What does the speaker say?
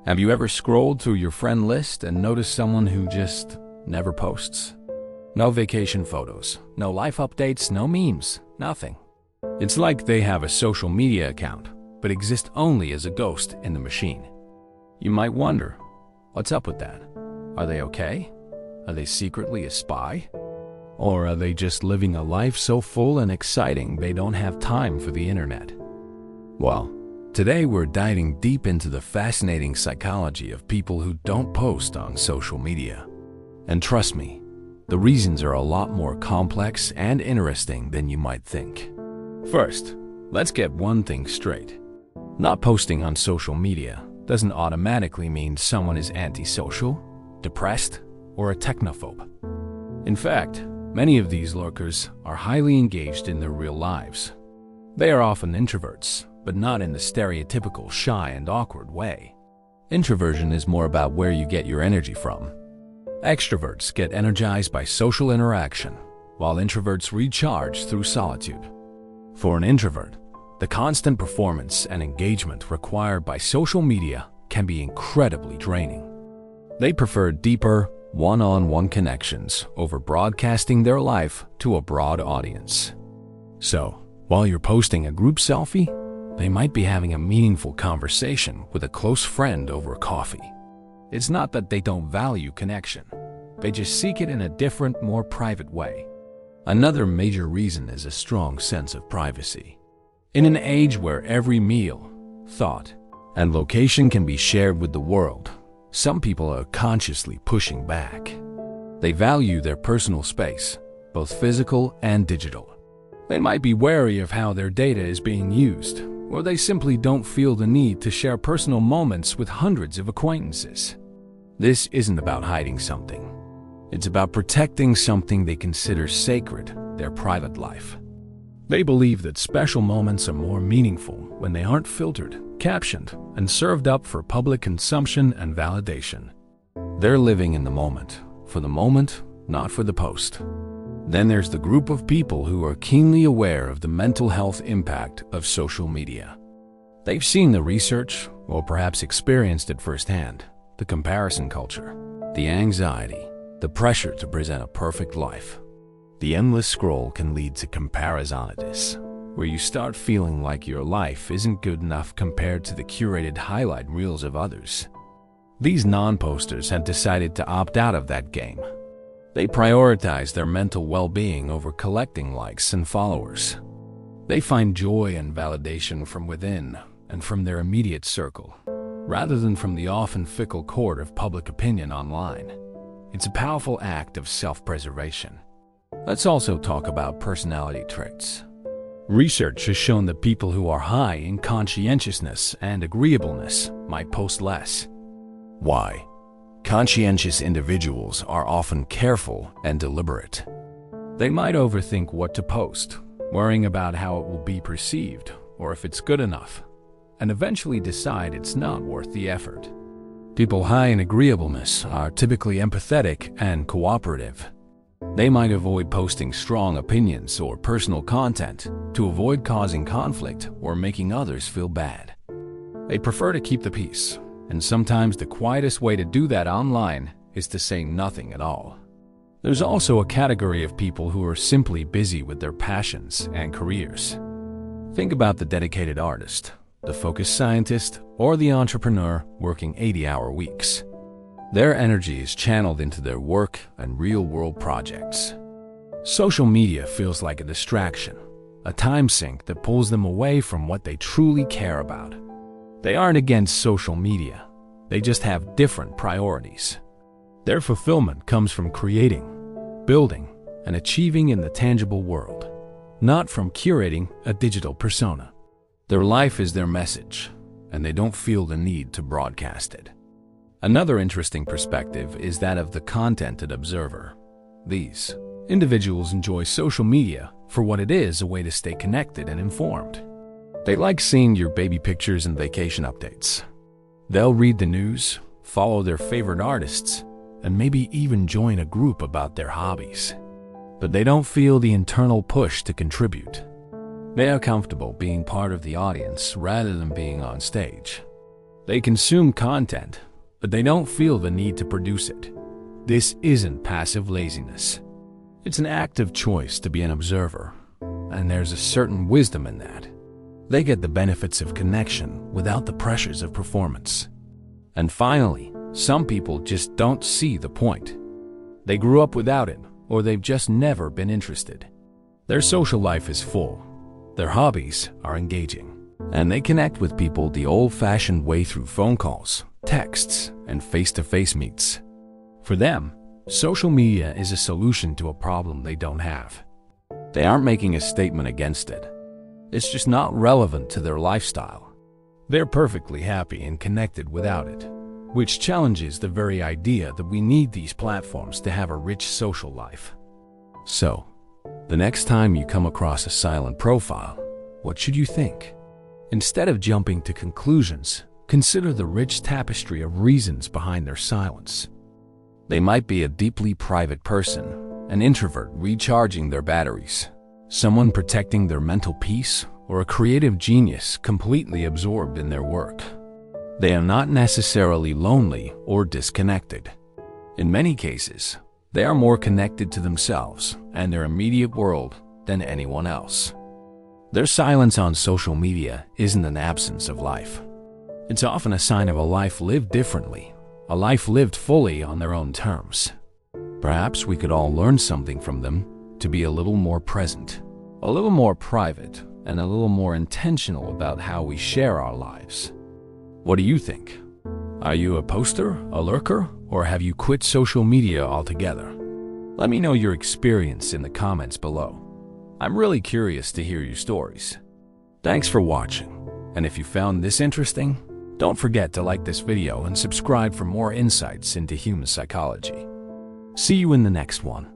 Have you ever scrolled through your friend list and noticed someone who just never posts? No vacation photos, no life updates, no memes, nothing. It's like they have a social media account, but exist only as a ghost in the machine. You might wonder, what's up with that? Are they okay? Are they secretly a spy? Or are they just living a life so full and exciting they don't have time for the internet? Well, today we're diving deep into the fascinating psychology of people who don't post on social media. And trust me, the reasons are a lot more complex and interesting than you might think. First, let's get one thing straight. Not posting on social media doesn't automatically mean someone is antisocial, depressed, or a technophobe. In fact, many of these lurkers are highly engaged in their real lives. They are often introverts, but not in the stereotypical shy and awkward way. Introversion is more about where you get your energy from. Extroverts get energized by social interaction, while introverts recharge through solitude. For an introvert, the constant performance and engagement required by social media can be incredibly draining. They prefer deeper, one-on-one connections over broadcasting their life to a broad audience. So, while you're posting a group selfie, they might be having a meaningful conversation with a close friend over coffee. It's not that they don't value connection. They just seek it in a different, more private way. Another major reason is a strong sense of privacy. In an age where every meal, thought, and location can be shared with the world, some people are consciously pushing back. They value their personal space, both physical and digital. They might be wary of how their data is being used, or they simply don't feel the need to share personal moments with hundreds of acquaintances. This isn't about hiding something. It's about protecting something they consider sacred, their private life. They believe that special moments are more meaningful when they aren't filtered, captioned, and served up for public consumption and validation. They're living in the moment, for the moment, not for the post. Then there's the group of people who are keenly aware of the mental health impact of social media. They've seen the research, or perhaps experienced it firsthand, the comparison culture, the anxiety, the pressure to present a perfect life. The endless scroll can lead to comparisonitis, where you start feeling like your life isn't good enough compared to the curated highlight reels of others. These non-posters have decided to opt out of that game. They prioritize their mental well-being over collecting likes and followers. They find joy and validation from within and from their immediate circle, rather than from the often fickle court of public opinion online. It's a powerful act of self-preservation. Let's also talk about personality traits. Research has shown that people who are high in conscientiousness and agreeableness might post less. Why? Conscientious individuals are often careful and deliberate. They might overthink what to post, worrying about how it will be perceived or if it's good enough, and eventually decide it's not worth the effort. People high in agreeableness are typically empathetic and cooperative. They might avoid posting strong opinions or personal content to avoid causing conflict or making others feel bad. They prefer to keep the peace, and sometimes the quietest way to do that online is to say nothing at all. There's also a category of people who are simply busy with their passions and careers. Think about the dedicated artist, the focused scientist, or the entrepreneur working 80-hour weeks. Their energy is channeled into their work and real-world projects. Social media feels like a distraction, a time sink that pulls them away from what they truly care about. They aren't against social media, they just have different priorities. Their fulfillment comes from creating, building, and achieving in the tangible world, not from curating a digital persona. Their life is their message, and they don't feel the need to broadcast it. Another interesting perspective is that of the contented observer. These individuals enjoy social media for what it is, a way to stay connected and informed. They like seeing your baby pictures and vacation updates. They'll read the news, follow their favorite artists, and maybe even join a group about their hobbies. But they don't feel the internal push to contribute. They are comfortable being part of the audience rather than being on stage. They consume content, but they don't feel the need to produce it. This isn't passive laziness. It's an active choice to be an observer, and there's a certain wisdom in that. They get the benefits of connection without the pressures of performance. And finally, some people just don't see the point. They grew up without it, or they've just never been interested. Their social life is full, their hobbies are engaging, and they connect with people the old-fashioned way through phone calls, texts, and face-to-face meets. For them, social media is a solution to a problem they don't have. They aren't making a statement against it. It's just not relevant to their lifestyle. They're perfectly happy and connected without it, which challenges the very idea that we need these platforms to have a rich social life. So, the next time you come across a silent profile, what should you think? Instead of jumping to conclusions, consider the rich tapestry of reasons behind their silence. They might be a deeply private person, an introvert recharging their batteries, someone protecting their mental peace, or a creative genius completely absorbed in their work. They are not necessarily lonely or disconnected. In many cases, they are more connected to themselves and their immediate world than anyone else. Their silence on social media isn't an absence of life. It's often a sign of a life lived differently, a life lived fully on their own terms. Perhaps we could all learn something from them to be a little more present, a little more private, and a little more intentional about how we share our lives. What do you think? Are you a poster, a lurker, or have you quit social media altogether? Let me know your experience in the comments below. I'm really curious to hear your stories. Thanks for watching, and if you found this interesting, don't forget to like this video and subscribe for more insights into human psychology. See you in the next one.